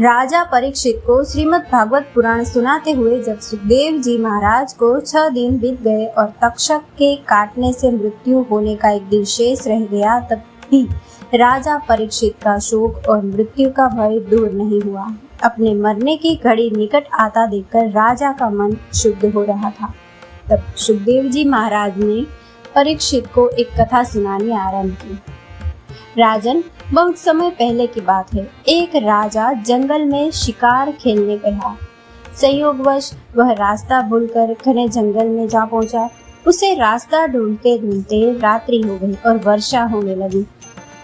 राजा परीक्षित को श्रीमद् भागवत पुराण सुनाते हुए जब सुखदेव जी महाराज को 6 दिन बीत गए और तक्षक के काटने से मृत्यु होने का एक दिन शेष रह गया, तब भी राजा परीक्षित का शोक और मृत्यु का भय दूर नहीं हुआ। अपने मरने की घड़ी निकट आता देखकर राजा का मन शुद्ध हो रहा था। तब सुखदेव जी महाराज ने परीक्षित को एक कथा सुनानी आरंभ की। राजन, बहुत समय पहले की बात है। एक राजा जंगल में शिकार खेलने गया। संयोगवश वह रास्ता भूलकर घने जंगल में जा पहुंचा। उसे रास्ता ढूंढते ढूंढते रात्रि हो गई और वर्षा होने लगी।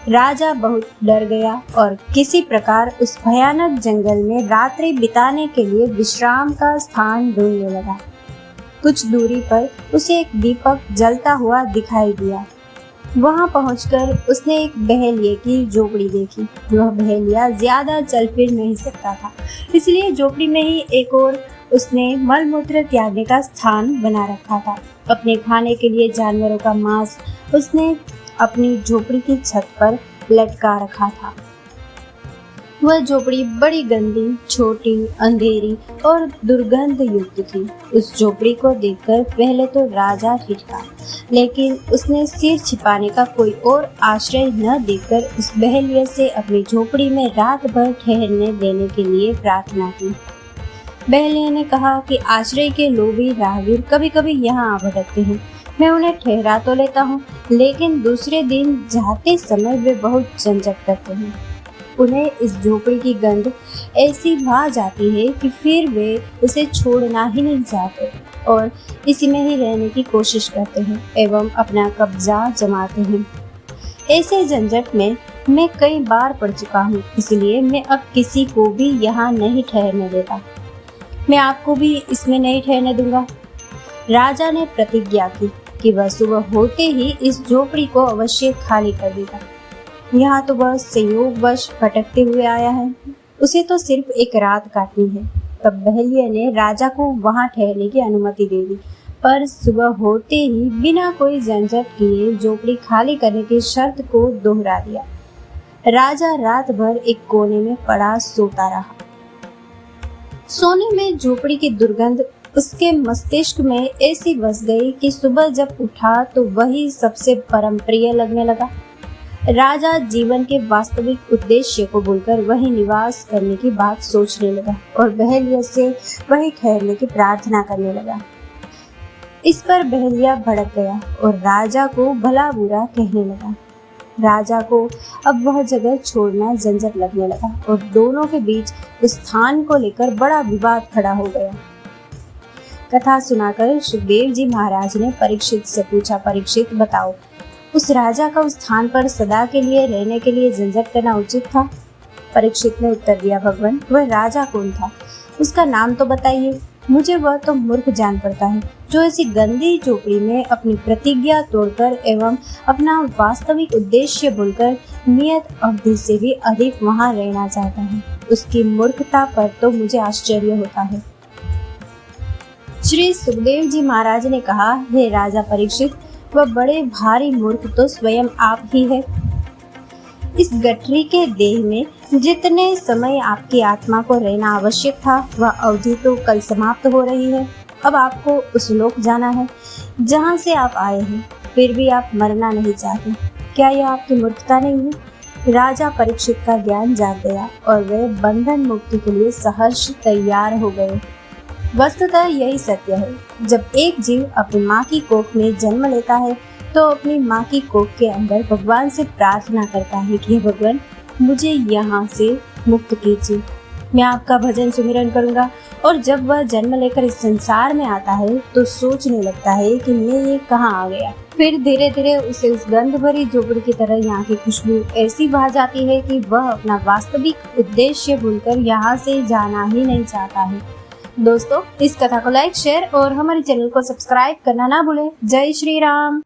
राजा बहुत डर गया और किसी प्रकार उस भयानक जंगल में रात्रि बिताने के लिए विश्राम का स्थान ढूंढने लगा। कुछ दूरी पर उसे एक दीपक जलता हुआ दिखाई दिया। वहां पहुंचकर उसने एक बहेलिये की झोपड़ी देखी। वह बहेलिया ज्यादा चल फिर नहीं सकता था, इसलिए झोपड़ी में ही एक और उसने मलमूत्र त्यागने का स्थान बना रखा था। अपने खाने के लिए जानवरों का मांस उसने अपनी झोपड़ी की छत पर लटका रखा था। वह झोपड़ी बड़ी गंदी, छोटी, अंधेरी और दुर्गंध युक्त थी। उस झोपड़ी को देखकर पहले तो राजा हिचका, लेकिन उसने सिर छिपाने का कोई और आश्रय न देकर उस बहेलिये से अपनी झोपड़ी में रात भर ठहरने देने के लिए प्रार्थना की। बहेलिये ने कहा कि आश्रय के लोभी राहगीर कभी कभी यहाँ आ भटकते हैं। मैं उन्हें ठहरा तो लेता हूँ, लेकिन दूसरे दिन जाते समय वे बहुत झंझट करते हैं। उन्हें इस झोपड़ी की गंध ऐसी भा जाती है कि फिर वे उसे छोड़ना ही नहीं चाहते और इसी में ही रहने की कोशिश करते हैं एवं अपना कब्जा जमाते हैं। ऐसे झंझट में मैं कई बार पड़ चुका हूँ, इसलिए मैं अब किसी को भी यहाँ नहीं ठहरने देता। मैं आपको भी इसमें नहीं ठहरने दूंगा। राजा ने प्रतिज्ञा की कि वह सुबह होते ही इस झोपड़ी को अवश्य खाली कर देगा। यहाँ तो वह संयोगवश भटकते हुए आया है, उसे तो सिर्फ एक रात काटनी है। तब बहेलिये ने राजा को वहाँ ठहरने की अनुमति दे दी, पर सुबह होते ही बिना कोई झंझट किए झोपड़ी खाली करने की शर्त को दोहरा दिया। राजा रात भर एक कोने में पड़ा सोता रहा। सोने में झोपड़ी की दुर्गंध उसके मस्तिष्क में ऐसी बस गई कि सुबह जब उठा तो वही सबसे परम प्रिय लगने लगा। राजा जीवन के वास्तविक उद्देश्य को भूलकर वही निवास करने की बात सोचने लगा और बहेलिया से वही ठहरने की प्रार्थना करने लगा। इस पर बहेलिया भड़क गया और राजा को भला बुरा कहने लगा। राजा को अब वह जगह छोड़ना झंझट लगने लगा और दोनों के बीच उस स्थान को लेकर बड़ा विवाद खड़ा हो गया। कथा सुनाकर सुखदेव जी महाराज ने परीक्षित से पूछा, परीक्षित बताओ, उस राजा का उस स्थान पर सदा के लिए रहने के लिए झंझट करना उचित था? परीक्षित ने उत्तर दिया, भगवान, वह राजा कौन था? उसका नाम तो बताइए। मुझे वह तो मूर्ख जान पड़ता है जो ऐसी गंदी झोपड़ी में अपनी प्रतिज्ञा तोड़कर एवं अपना वास्तविक उद्देश्य भूलकर नियत अवधि से भी अधिक वहां रहना चाहता है। उसकी मूर्खता पर तो मुझे आश्चर्य होता है। श्री सुखदेव जी महाराज ने कहा, हे राजा परीक्षित, वह बड़े भारी मूर्ख तो स्वयं आप ही है। इस गठरी के देह में जितने समय आपकी आत्मा को रहना आवश्यक था, वह अवधि तो कल समाप्त हो रही है। अब आपको उस लोक जाना है जहाँ से आप आए हैं, फिर भी आप मरना नहीं चाहते। क्या यह आपकी मूर्खता नहीं है? राजा परीक्षित का ज्ञान जाग गया और वे बंधन मुक्ति के लिए सहर्ष तैयार हो गए। वस्तुतः यही सत्य है। जब एक जीव अपनी माँ की कोख में जन्म लेता है तो अपनी माँ की कोख के अंदर भगवान से प्रार्थना करता है कि भगवान, मुझे यहाँ से मुक्त कीजिए, मैं आपका भजन सुमिरन करूँगा। और जब वह जन्म लेकर इस संसार में आता है तो सोचने लगता है कि मैं ये कहाँ आ गया। फिर धीरे धीरे उसे उस गंध भरी झोपड़ी की तरह यहाँ की खुशबू ऐसी भा जाती है कि वह अपना वास्तविक उद्देश्य भूलकर यहाँ से जाना ही नहीं चाहता है। दोस्तों, इस कथा को लाइक, शेयर और हमारे चैनल को सब्सक्राइब करना ना भूलें। जय श्री राम।